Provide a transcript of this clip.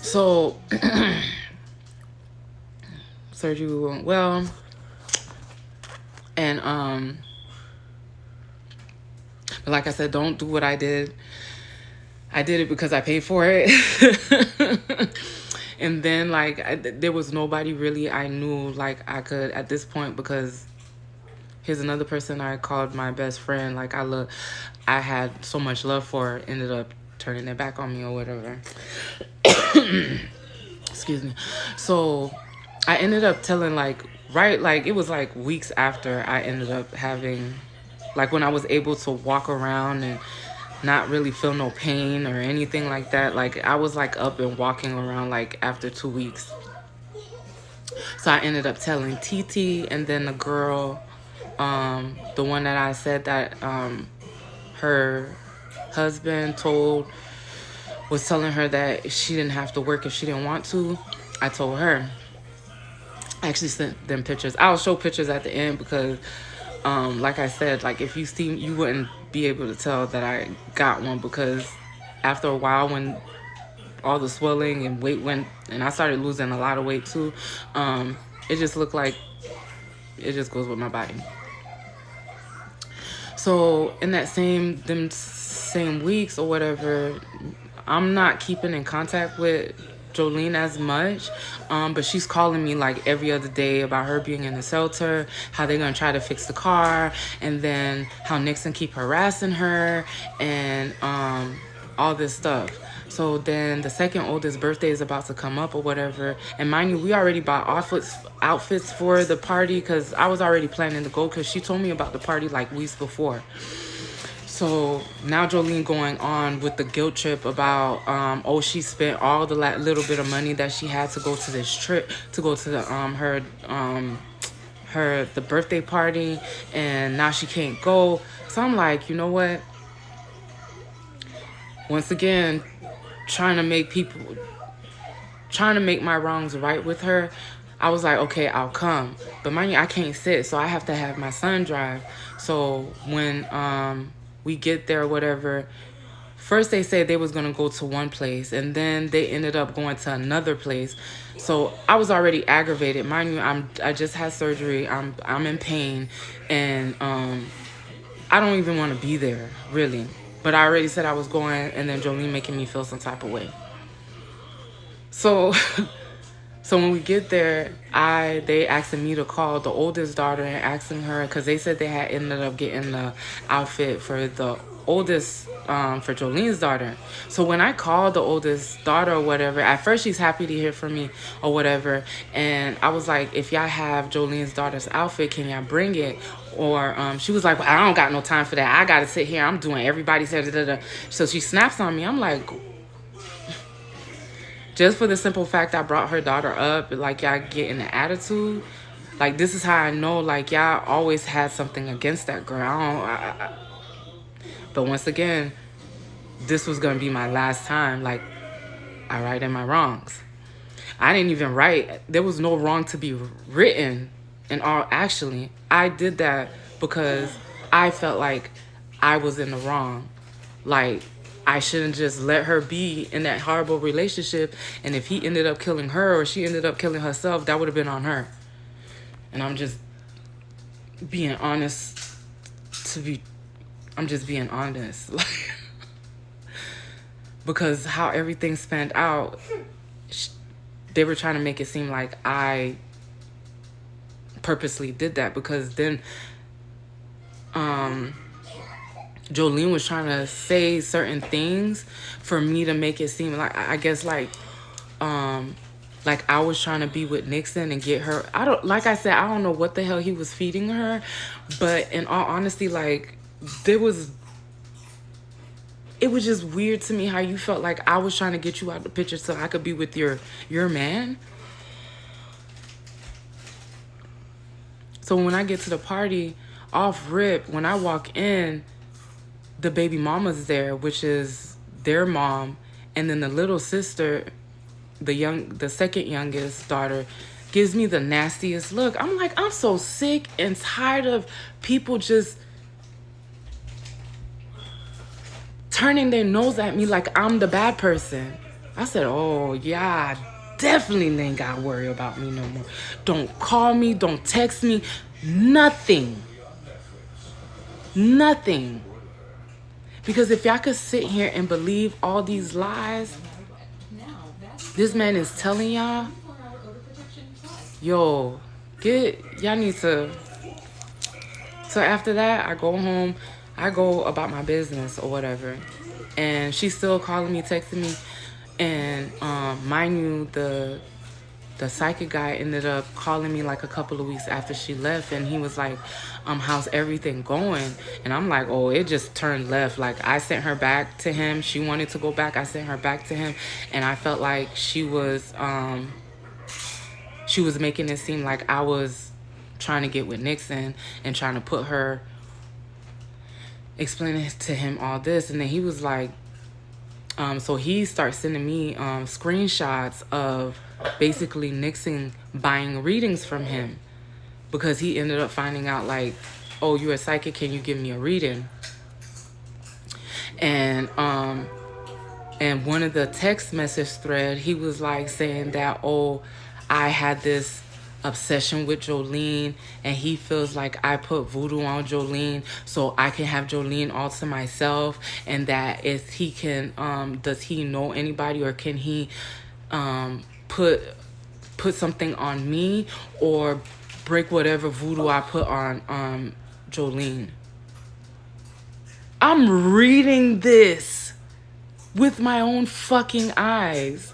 So surgery went well, and but like I said, don't do what I did. I did it because I paid for it. And then like there was nobody really I knew like I could at this point, because here's another person I called my best friend. Like I had so much love for, ended up turning it back on me or whatever. Excuse me. So I ended up telling like it was like weeks after I ended up having, like, when I was able to walk around and not really feel no pain or anything like that. Like I was like up and walking around like after 2 weeks. So I ended up telling TT, and then the girl, the one that I said that her husband was telling her that she didn't have to work if she didn't want to. I told her. I actually sent them pictures. I'll show pictures at the end because, like I said, like if you see, you wouldn't be able to tell that I got one, because after a while, when all the swelling and weight went, and I started losing a lot of weight too, it just looked like it just goes with my body. So in them same weeks or whatever, I'm not keeping in contact with Jolene as much, but she's calling me like every other day about her being in the shelter, how they're gonna try to fix the car, and then how Nixon keep harassing her, and all this stuff. So then the second oldest birthday is about to come up or whatever, and mind you, we already bought outfits for the party, because I was already planning to go, because she told me about the party like weeks before. So now Jolene going on with the guilt trip about, she spent all the little bit of money that she had to go to this trip, to go to the birthday party, and now she can't go. So I'm like, you know what? Once again, trying to make my wrongs right with her. I was like, okay, I'll come. But mind you, I can't sit, so I have to have my son drive. So when we get there or whatever, first they said they was going to go to one place, and then they ended up going to another place. So I was already aggravated. Mind you, I just had surgery. I'm in pain, and I don't even want to be there, really. But I already said I was going, and then Jolene making me feel some type of way. So so when we get there, they asking me to call the oldest daughter and asking her, because they said they had ended up getting the outfit for the oldest, for Jolene's daughter. So when I called the oldest daughter or whatever, at first she's happy to hear from me or whatever, and I was like, if y'all have Jolene's daughter's outfit, can y'all bring it? Or she was like, well, I don't got no time for that. I gotta sit here. I'm doing everybody's hair. Da, da, da. So she snaps on me. I'm like, just for the simple fact I brought her daughter up, like, y'all getting the attitude. Like, this is how I know, like, y'all always had something against that girl. But once again, this was going to be my last time. Like, I right in my wrongs. I didn't even write. There was no wrong to be written. And actually, I did that because I felt like I was in the wrong. Like, I shouldn't just let her be in that horrible relationship. And if he ended up killing her or she ended up killing herself, that would have been on her. And I'm just being honest I'm just being honest. Because how everything spanned out, they were trying to make it seem like I purposely did that, because then Jolene was trying to say certain things for me to make it seem like, I guess, like I was trying to be with Nixon and get her. Like I said, I don't know what the hell he was feeding her, but in all honesty, like, it was just weird to me how you felt like I was trying to get you out of the picture so I could be with your man. So when I get to the party, off rip, when I walk in, the baby mama's there, which is their mom, and then the little sister, the second youngest daughter, gives me the nastiest look. I'm like, I'm so sick and tired of people just turning their nose at me like I'm the bad person. I said, oh, yeah, definitely ain't got to worry about me no more. Don't call me. Don't text me. Nothing. Nothing. Because if y'all could sit here and believe all these lies this man is telling y'all, yo, y'all need to. So after that, I go home. I go about my business or whatever. And she's still calling me, texting me. And mind you, the psychic guy ended up calling me like a couple of weeks after she left, and he was like, how's everything going? And I'm like, oh, it just turned left. Like, I sent her back to him. She wanted to go back. I sent her back to him, and I felt like she was making it seem like I was trying to get with Nixon and trying to put her, explaining to him all this. And then he was like, so he starts sending me screenshots of basically Nixon buying readings from him, because he ended up finding out like, oh, you're a psychic, can you give me a reading? And one of the text message thread, he was like saying that, oh, I had this obsession with Jolene, and he feels like I put voodoo on Jolene so I can have Jolene all to myself, and that if he can, does he know anybody, or can he put something on me or break whatever voodoo I put on Jolene. I'm reading this with my own fucking eyes.